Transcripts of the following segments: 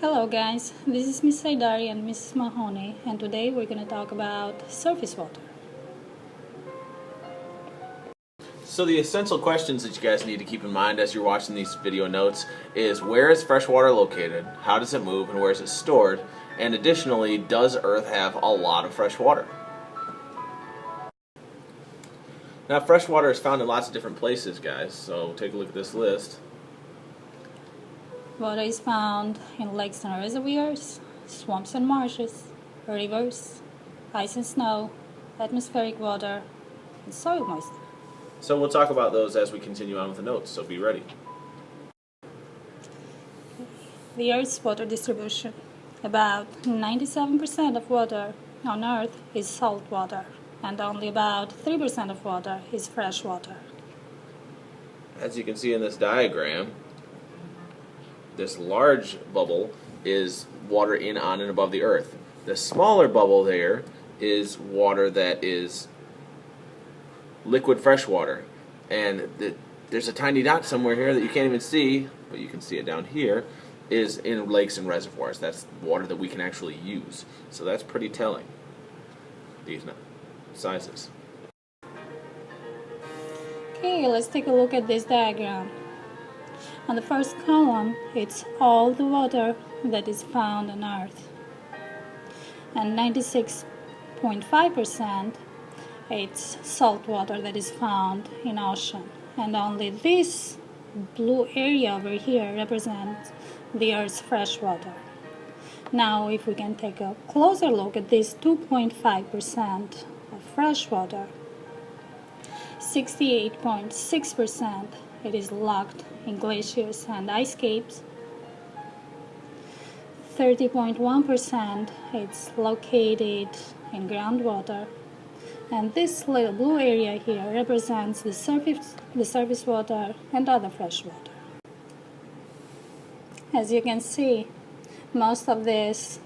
Hello guys, this is Miss Saidari and Mrs. Mahoney, and today we're going to talk about surface water. So the essential questions that you guys need to keep in mind as you're watching these video notes is where is fresh water located, how does it move, and where is it stored, and additionally, does Earth have a lot of fresh water? Now fresh water is found in lots of different places, guys, so take a look at this list. Water is found in lakes and reservoirs, swamps and marshes, rivers, ice and snow, atmospheric water, and soil moisture. So we'll talk about those as we continue on with the notes, so be ready. The Earth's water distribution. About 97% of water on Earth is salt water, and only about 3% of water is fresh water. As you can see in this diagram, this large bubble is water in, on, and above the Earth. The smaller bubble there is water that is liquid fresh water. And there's a tiny dot somewhere here that you can't even see, but you can see it down here, is in lakes and reservoirs. That's water that we can actually use. So that's pretty telling, these sizes. Okay, let's take a look at this diagram. On the first column, it's all the water that is found on Earth. And 96.5% it's salt water that is found in ocean. And only this blue area over here represents the Earth's fresh water. Now, if we can take a closer look at this 2.5% of fresh water, 68.6% it is locked in glaciers and ice caps. 30.1% it's located in groundwater. And this little blue area here represents the surface water and other fresh water. As you can see, most of this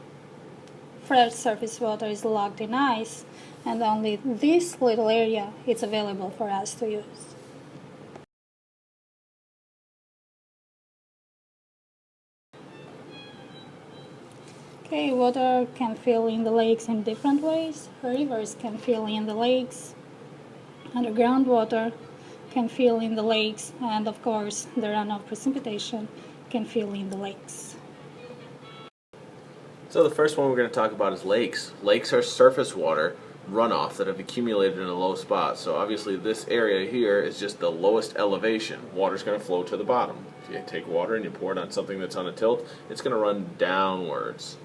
fresh surface water is locked in ice, and only this little area is available for us to use. Okay, water can fill in the lakes in different ways. Rivers can fill in the lakes, underground water can fill in the lakes, and of course the runoff precipitation can fill in the lakes. So the first one we're going to talk about is lakes. Lakes are surface water runoff that have accumulated in a low spot. So obviously this area here is just the lowest elevation. Water's going to flow to the bottom. If you take water and you pour it on something that's on a tilt, it's going to run downwards.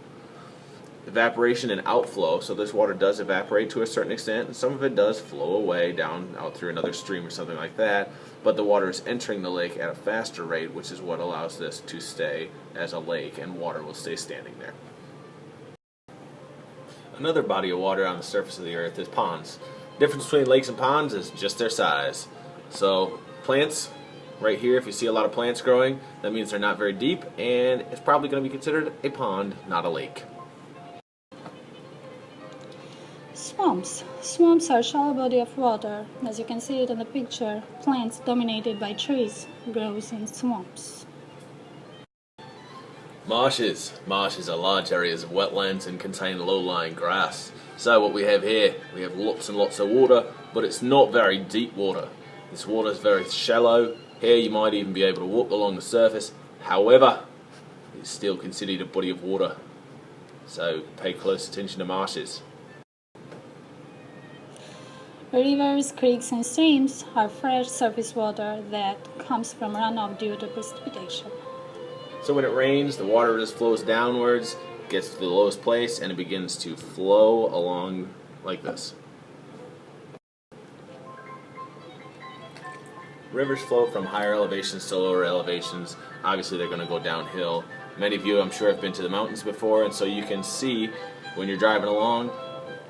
Evaporation and outflow, so this water does evaporate to a certain extent, and some of it does flow away down out through another stream or something like that, but the water is entering the lake at a faster rate, which is what allows this to stay as a lake, and water will stay standing there. Another body of water on the surface of the earth is ponds. The difference between lakes and ponds is just their size. So plants, right here, if you see a lot of plants growing, that means they're not very deep, and it's probably going to be considered a pond, not a lake. Swamps. Swamps are a shallow body of water. As you can see it in the picture, plants dominated by trees grows in swamps. Marshes. Marshes are large areas of wetlands and contain low-lying grass. So what we have here, we have lots and lots of water, but it's not very deep water. This water is very shallow. Here you might even be able to walk along the surface. However, it's still considered a body of water. So pay close attention to marshes. Rivers, creeks, and streams are fresh surface water that comes from runoff due to precipitation. So when it rains, the water just flows downwards, gets to the lowest place, and it begins to flow along like this. Rivers flow from higher elevations to lower elevations. Obviously they're going to go downhill. Many of you, I'm sure, have been to the mountains before, and so you can see when you're driving along,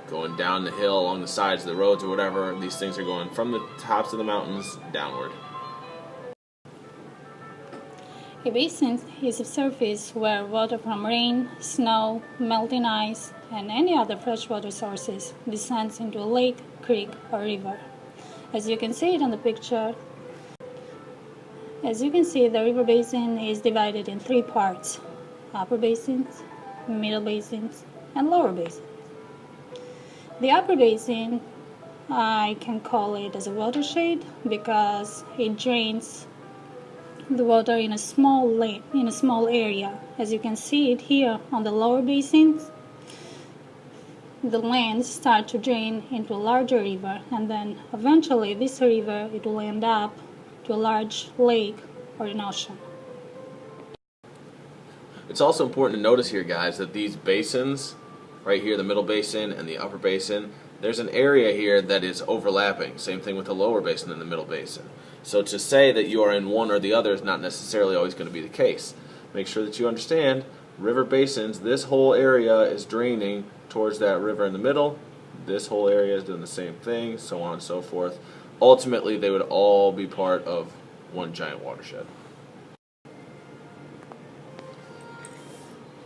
going down the hill along the sides of the roads or whatever, these things are going from the tops of the mountains downward. A basin is a surface where water from rain, snow, melting ice, and any other freshwater sources descends into a lake, creek, or river. As you can see it in the picture, the river basin is divided in three parts. upper basins, middle basins, and lower basins. The upper basin, I can call it as a watershed because it drains the water in a small area. As you can see it here on the lower basins, the lands start to drain into a larger river, and then eventually this river, it will end up to a large lake or an ocean. It's also important to notice here, guys, that these basins, right here, the middle basin and the upper basin, there's an area here that is overlapping. Same thing with the lower basin and the middle basin. So to say that you are in one or the other is not necessarily always going to be the case. Make sure that you understand river basins, this whole area is draining towards that river in the middle. This whole area is doing the same thing, so on and so forth. Ultimately, they would all be part of one giant watershed.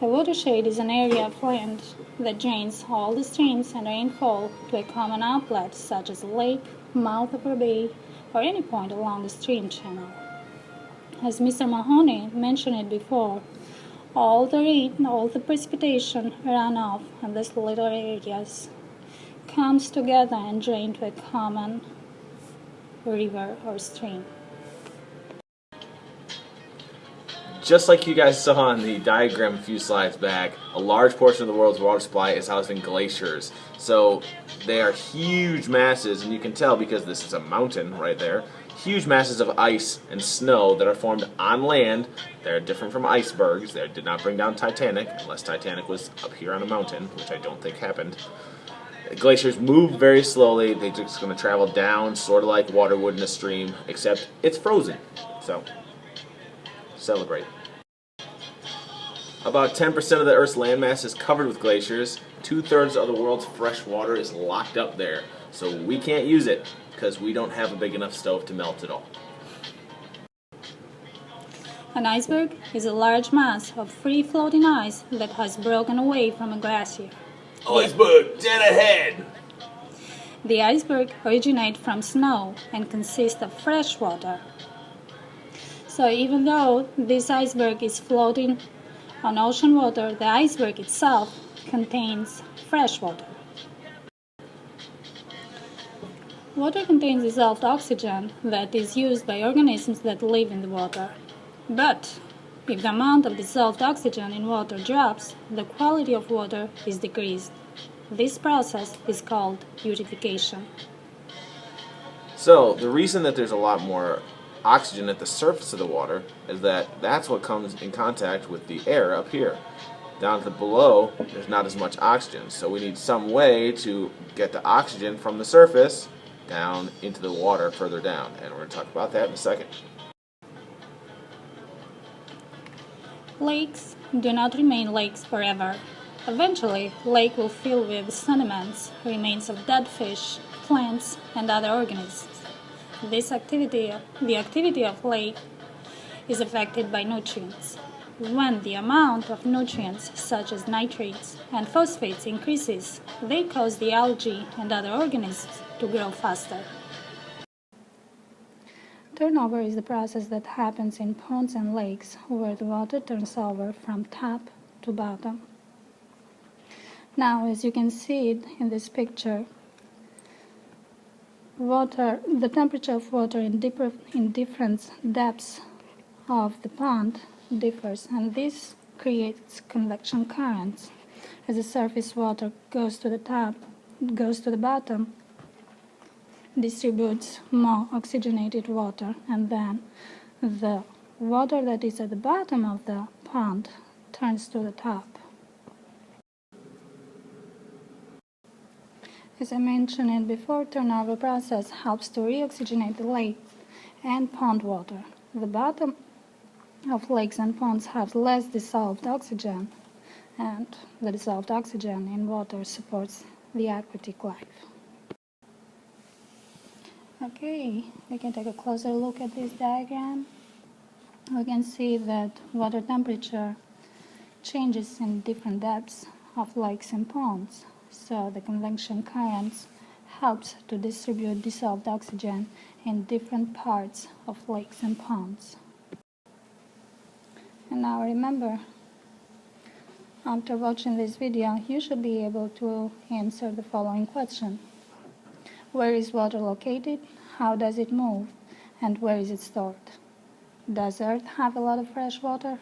A watershed is an area of land that drains all the streams and rainfall to a common outlet, such as a lake, mouth of a bay, or any point along the stream channel. As Mr. Mahoney mentioned it before, all the rain, all the precipitation runoff in these little areas comes together and drains to a common river or stream. Just like you guys saw on the diagram a few slides back, a large portion of the world's water supply is housed in glaciers. So they are huge masses, and you can tell because this is a mountain right there, huge masses of ice and snow that are formed on land. They're different from icebergs. They did not bring down Titanic, unless Titanic was up here on a mountain, which I don't think happened. Glaciers move very slowly. They're just going to travel down, sort of like water would in a stream, except it's frozen. So celebrate. About 10% of the Earth's landmass is covered with glaciers. 2/3 of the world's fresh water is locked up there. So we can't use it because we don't have a big enough stove to melt it all. An iceberg is a large mass of free-floating ice that has broken away from a glacier. Iceberg, dead ahead! The iceberg originates from snow and consists of fresh water. So even though this iceberg is floating on ocean water, the iceberg itself contains fresh water. Water contains dissolved oxygen that is used by organisms that live in the water. But if the amount of dissolved oxygen in water drops, the quality of water is decreased. This process is called purification. So the reason that there's a lot more oxygen at the surface of the water is that that's what comes in contact with the air up here. Down at the below, there's not as much oxygen, so we need some way to get the oxygen from the surface down into the water further down, and we're going to talk about that in a second. Lakes do not remain lakes forever. Eventually, lake will fill with sediments, remains of dead fish, plants, and other organisms. The activity of lake is affected by nutrients. When the amount of nutrients such as nitrates and phosphates increases, they cause the algae and other organisms to grow faster. Turnover is the process that happens in ponds and lakes where the water turns over from top to bottom. Now, as you can see it in this picture, the temperature of water in different depths of the pond differs, and this creates convection currents. As the surface water goes to the bottom, distributes more oxygenated water, and then the water that is at the bottom of the pond turns to the top. As I mentioned it before, turnover process helps to reoxygenate the lake and pond water. The bottom of lakes and ponds have less dissolved oxygen, and the dissolved oxygen in water supports the aquatic life. Okay, we can take a closer look at this diagram. We can see that water temperature changes in different depths of lakes and ponds. So the convection currents helps to distribute dissolved oxygen in different parts of lakes and ponds. And now remember After watching this video, you should be able to answer the following question. Where is water located? How does it move? And where is it stored? Does Earth have a lot of fresh water?